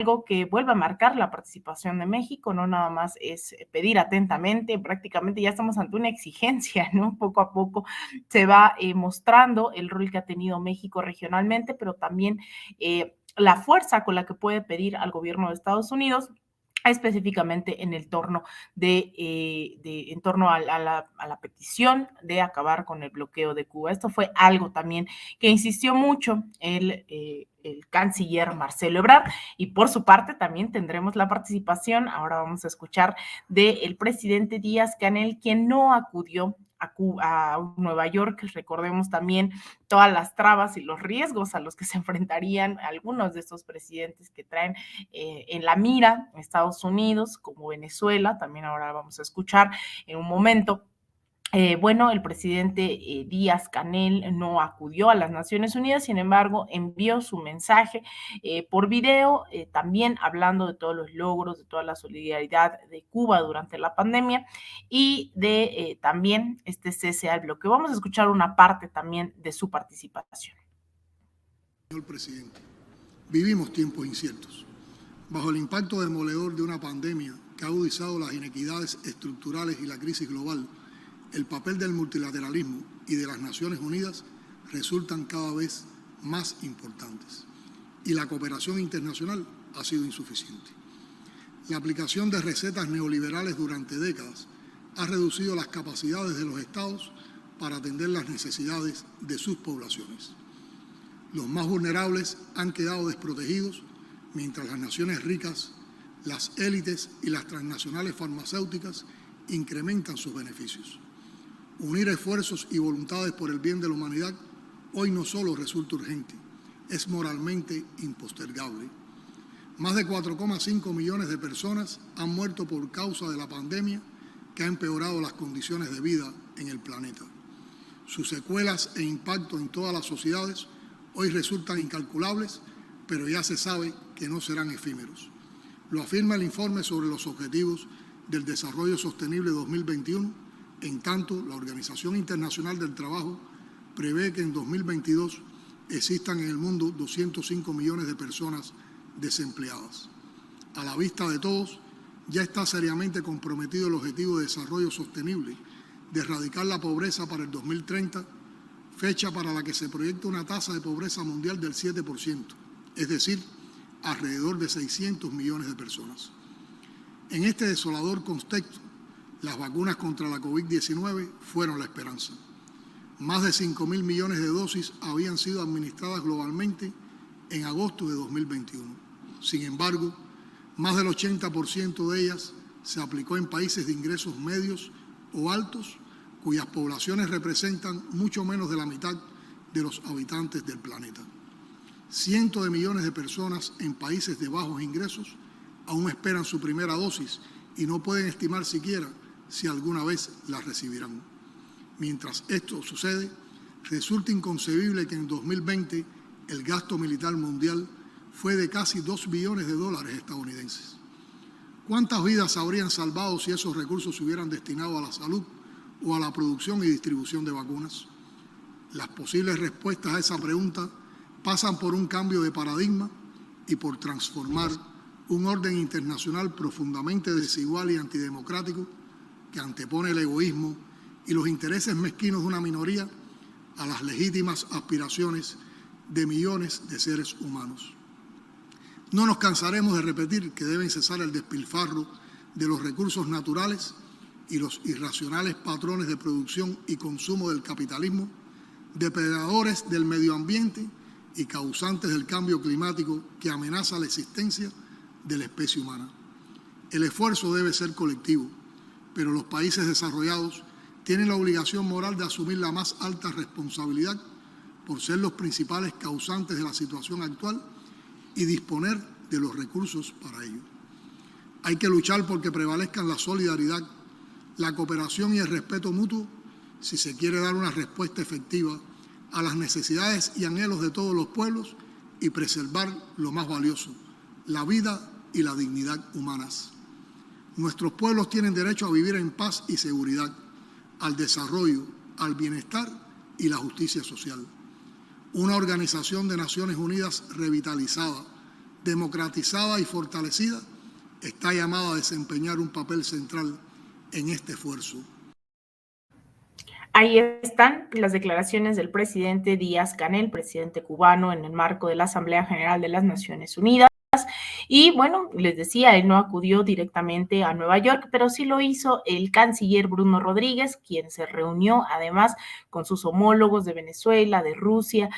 algo que vuelve a marcar la participación de México, no nada más es pedir atentamente, prácticamente ya estamos ante una exigencia, ¿no? Poco a poco se va mostrando el rol que ha tenido México regionalmente, pero también la fuerza con la que puede pedir al gobierno de Estados Unidos específicamente en el torno en torno a la petición de acabar con el bloqueo de Cuba. Esto fue algo también que insistió mucho el canciller Marcelo Ebrard y por su parte también tendremos la participación, ahora vamos a escuchar del presidente Díaz-Canel, quien no acudió a, Cuba, a Nueva York. Recordemos también todas las trabas y los riesgos a los que se enfrentarían algunos de estos presidentes que traen en la mira Estados Unidos, como Venezuela, también ahora vamos a escuchar en un momento. Bueno, el presidente Díaz-Canel no acudió a las Naciones Unidas, sin embargo, envió su mensaje por video, también hablando de todos los logros, de toda la solidaridad de Cuba durante la pandemia y de también este cese al bloqueo. Vamos a escuchar una parte también de su participación. Señor presidente, vivimos tiempos inciertos. Bajo el impacto demoledor de una pandemia que ha agudizado las inequidades estructurales y la crisis global, el papel del multilateralismo y de las Naciones Unidas resultan cada vez más importantes y la cooperación internacional ha sido insuficiente. La aplicación de recetas neoliberales durante décadas ha reducido las capacidades de los estados para atender las necesidades de sus poblaciones. Los más vulnerables han quedado desprotegidos mientras las naciones ricas, las élites y las transnacionales farmacéuticas incrementan sus beneficios. Unir esfuerzos y voluntades por el bien de la humanidad hoy no solo resulta urgente, es moralmente impostergable. Más de 4,5 millones de personas han muerto por causa de la pandemia que ha empeorado las condiciones de vida en el planeta. Sus secuelas e impacto en todas las sociedades hoy resultan incalculables, pero ya se sabe que no serán efímeros. Lo afirma el informe sobre los Objetivos del Desarrollo Sostenible 2021. En tanto, la Organización Internacional del Trabajo prevé que en 2022 existan en el mundo 205 millones de personas desempleadas. A la vista de todos, ya está seriamente comprometido el Objetivo de Desarrollo Sostenible de erradicar la pobreza para el 2030, fecha para la que se proyecta una tasa de pobreza mundial del 7%, es decir, alrededor de 600 millones de personas. En este desolador contexto, las vacunas contra la COVID-19 fueron la esperanza. Más de 5.000 millones de dosis habían sido administradas globalmente en agosto de 2021. Sin embargo, más del 80% de ellas se aplicó en países de ingresos medios o altos, cuyas poblaciones representan mucho menos de la mitad de los habitantes del planeta. Cientos de millones de personas en países de bajos ingresos aún esperan su primera dosis y no pueden estimar siquiera si alguna vez la recibirán. Mientras esto sucede, resulta inconcebible que en 2020 el gasto militar mundial fue de casi $2 billones estadounidenses. ¿Cuántas vidas se habrían salvado si esos recursos se hubieran destinado a la salud o a la producción y distribución de vacunas? Las posibles respuestas a esa pregunta pasan por un cambio de paradigma y por transformar un orden internacional profundamente desigual y antidemocrático que antepone el egoísmo y los intereses mezquinos de una minoría a las legítimas aspiraciones de millones de seres humanos. No nos cansaremos de repetir que deben cesar el despilfarro de los recursos naturales y los irracionales patrones de producción y consumo del capitalismo, depredadores del medio ambiente y causantes del cambio climático que amenaza la existencia de la especie humana. El esfuerzo debe ser colectivo, pero los países desarrollados tienen la obligación moral de asumir la más alta responsabilidad por ser los principales causantes de la situación actual y disponer de los recursos para ello. Hay que luchar porque prevalezcan la solidaridad, la cooperación y el respeto mutuo si se quiere dar una respuesta efectiva a las necesidades y anhelos de todos los pueblos y preservar lo más valioso, la vida y la dignidad humanas. Nuestros pueblos tienen derecho a vivir en paz y seguridad, al desarrollo, al bienestar y la justicia social. Una Organización de Naciones Unidas revitalizada, democratizada y fortalecida, está llamada a desempeñar un papel central en este esfuerzo. Ahí están las declaraciones del presidente Díaz-Canel, presidente cubano, en el marco de la Asamblea General de las Naciones Unidas. Y bueno, les decía, él no acudió directamente a Nueva York, pero sí lo hizo el canciller Bruno Rodríguez, quien se reunió además con sus homólogos de Venezuela, de Rusia,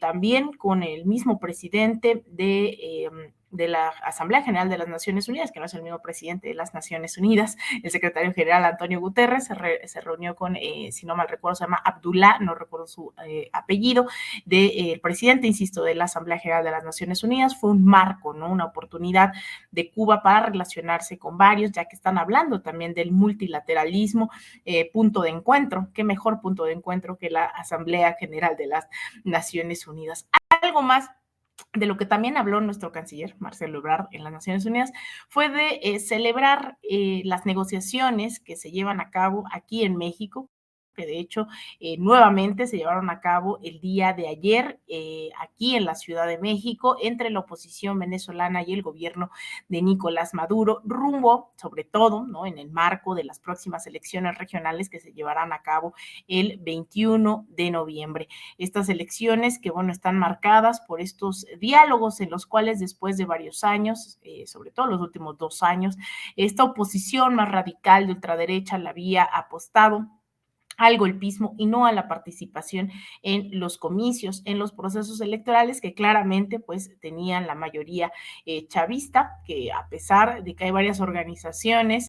también con el mismo presidente de la Asamblea General de las Naciones Unidas, que no es el mismo presidente de las Naciones Unidas, el secretario general Antonio Guterres, se reunió con, si no mal recuerdo, se llama Abdullah, no recuerdo su apellido, del presidente, insisto, de la Asamblea General de las Naciones Unidas. Fue un marco, ¿no? Una oportunidad de Cuba para relacionarse con varios, ya que están hablando también del multilateralismo, punto de encuentro. Qué mejor punto de encuentro que la Asamblea General de las Naciones Unidas. Algo más de lo que también habló nuestro canciller Marcelo Ebrard en las Naciones Unidas fue de celebrar las negociaciones que se llevan a cabo aquí en México, que de hecho nuevamente se llevaron a cabo el día de ayer aquí en la Ciudad de México entre la oposición venezolana y el gobierno de Nicolás Maduro, rumbo sobre todo, ¿no?, en el marco de las próximas elecciones regionales que se llevarán a cabo el 21 de noviembre. Estas elecciones que, bueno, están marcadas por estos diálogos en los cuales después de varios años, sobre todo los últimos 2 años, esta oposición más radical de ultraderecha la había apostado al golpismo y no a la participación en los comicios, en los procesos electorales que claramente pues tenían la mayoría chavista, que a pesar de que hay varias organizaciones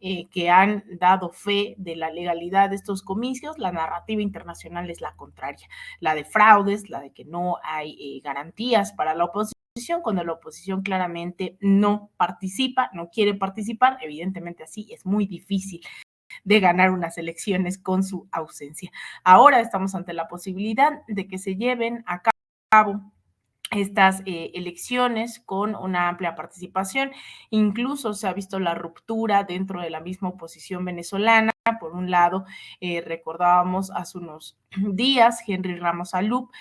que han dado fe de la legalidad de estos comicios, la narrativa internacional es la contraria, la de fraudes, la de que no hay garantías para la oposición, cuando la oposición claramente no participa, no quiere participar. Evidentemente así es muy difícil de ganar unas elecciones con su ausencia. Ahora estamos ante la posibilidad de que se lleven a cabo estas elecciones con una amplia participación. Incluso se ha visto la ruptura dentro de la misma oposición venezolana. Por un lado, recordábamos hace unos días, Henry Ramos Alup,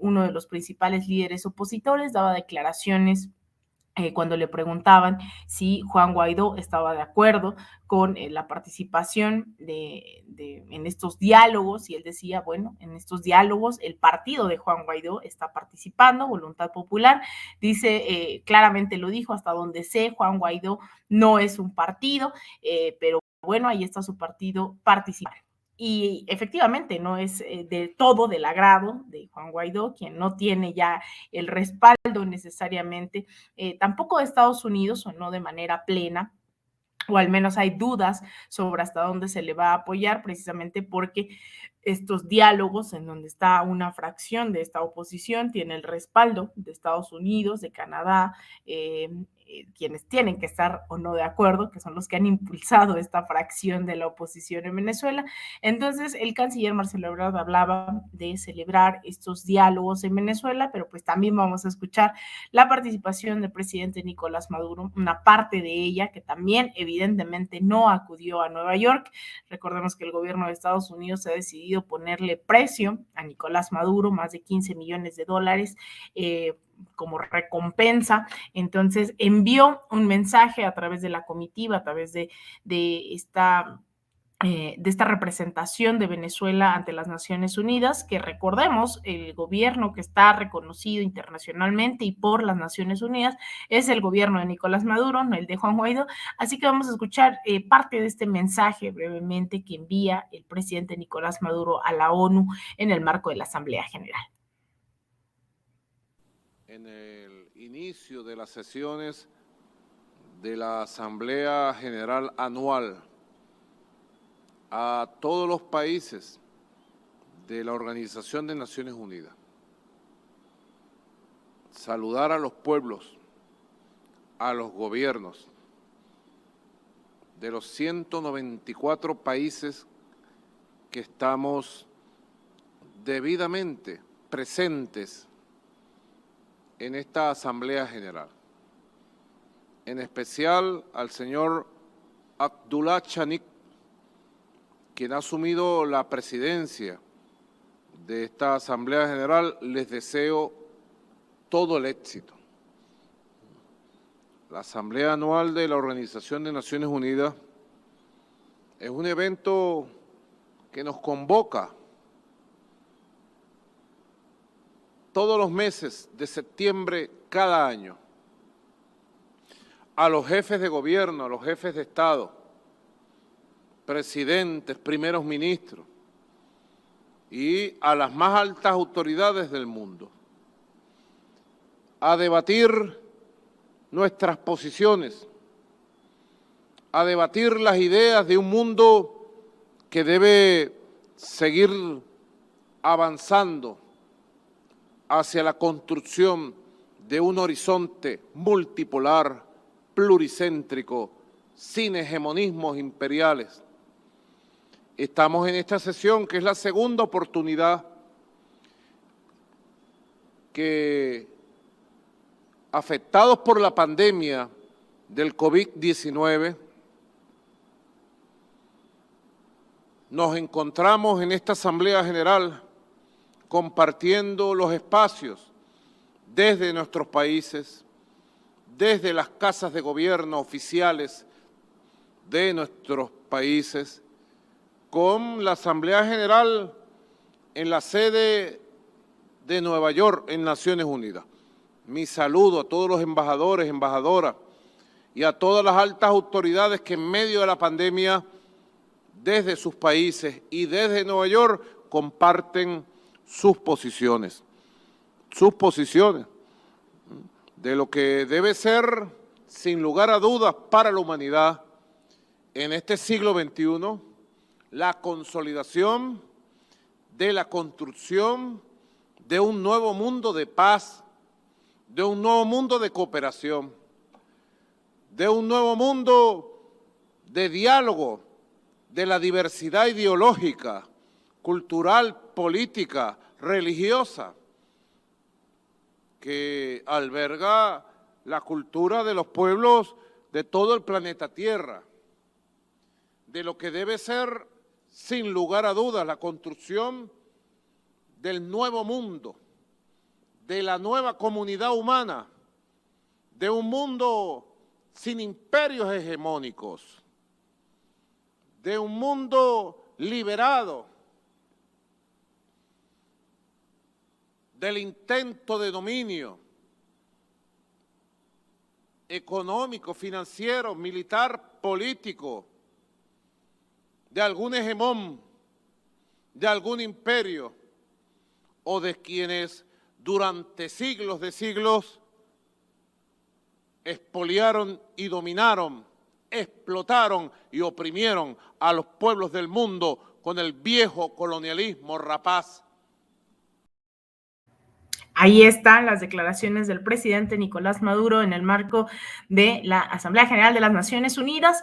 uno de los principales líderes opositores, daba declaraciones cuando le preguntaban si Juan Guaidó estaba de acuerdo con la participación en estos diálogos, y él decía, bueno, en estos diálogos el partido de Juan Guaidó está participando, Voluntad Popular, dice, claramente lo dijo, hasta donde sé, Juan Guaidó no es un partido, pero bueno, ahí está su partido participando. Y efectivamente no es de todo del agrado de Juan Guaidó, quien no tiene ya el respaldo necesariamente, tampoco de Estados Unidos, o no de manera plena, o al menos hay dudas sobre hasta dónde se le va a apoyar, precisamente porque estos diálogos en donde está una fracción de esta oposición tiene el respaldo de Estados Unidos, de Canadá, quienes tienen que estar o no de acuerdo, que son los que han impulsado esta fracción de la oposición en Venezuela. Entonces, el canciller Marcelo Ebrard hablaba de celebrar estos diálogos en Venezuela, pero pues también vamos a escuchar la participación del presidente Nicolás Maduro, una parte de ella que también evidentemente no acudió a Nueva York. Recordemos que el gobierno de Estados Unidos ha decidido ponerle precio a Nicolás Maduro, más de $15 millones, como recompensa. Entonces envió un mensaje a través de la comitiva, a través de esta representación de Venezuela ante las Naciones Unidas, que recordemos, el gobierno que está reconocido internacionalmente y por las Naciones Unidas es el gobierno de Nicolás Maduro, no el de Juan Guaidó. Así que vamos a escuchar parte de este mensaje brevemente que envía el presidente Nicolás Maduro a la ONU en el marco de la Asamblea General. En el inicio de las sesiones de la Asamblea General Anual, a todos los países de la Organización de Naciones Unidas, saludar a los pueblos, a los gobiernos de los 194 países que estamos debidamente presentes en esta Asamblea General. En especial al señor Abdullah Chanik, quien ha asumido la presidencia de esta Asamblea General. Les deseo todo el éxito La Asamblea Anual de la Organización de Naciones Unidas es un evento que nos convoca todos los meses de septiembre cada año a los jefes de gobierno, a los jefes de Estado, presidentes, primeros ministros y a las más altas autoridades del mundo a debatir nuestras posiciones, a debatir las ideas de un mundo que debe seguir avanzando hacia la construcción de un horizonte multipolar, pluricéntrico, sin hegemonismos imperiales. Estamos en esta sesión, que es la segunda oportunidad que, afectados por la pandemia del COVID-19, nos encontramos en esta Asamblea General compartiendo los espacios desde nuestros países, desde las casas de gobierno oficiales de nuestros países, con la Asamblea General en la sede de Nueva York, en Naciones Unidas. Mi saludo a todos los embajadores, embajadoras y a todas las altas autoridades que en medio de la pandemia, desde sus países y desde Nueva York, comparten sus posiciones de lo que debe ser, sin lugar a dudas, para la humanidad en este siglo XXI, la consolidación de la construcción de un nuevo mundo de paz, de un nuevo mundo de cooperación, de un nuevo mundo de diálogo, de la diversidad ideológica, cultural, política, religiosa, que alberga la cultura de los pueblos de todo el planeta Tierra, de lo que debe ser, sin lugar a dudas, la construcción del nuevo mundo, de la nueva comunidad humana, de un mundo sin imperios hegemónicos, de un mundo liberado del intento de dominio económico, financiero, militar, político, de algún hegemón, de algún imperio o de quienes durante siglos de siglos expoliaron y dominaron, explotaron y oprimieron a los pueblos del mundo con el viejo colonialismo rapaz. Ahí están las declaraciones del presidente Nicolás Maduro en el marco de la Asamblea General de las Naciones Unidas.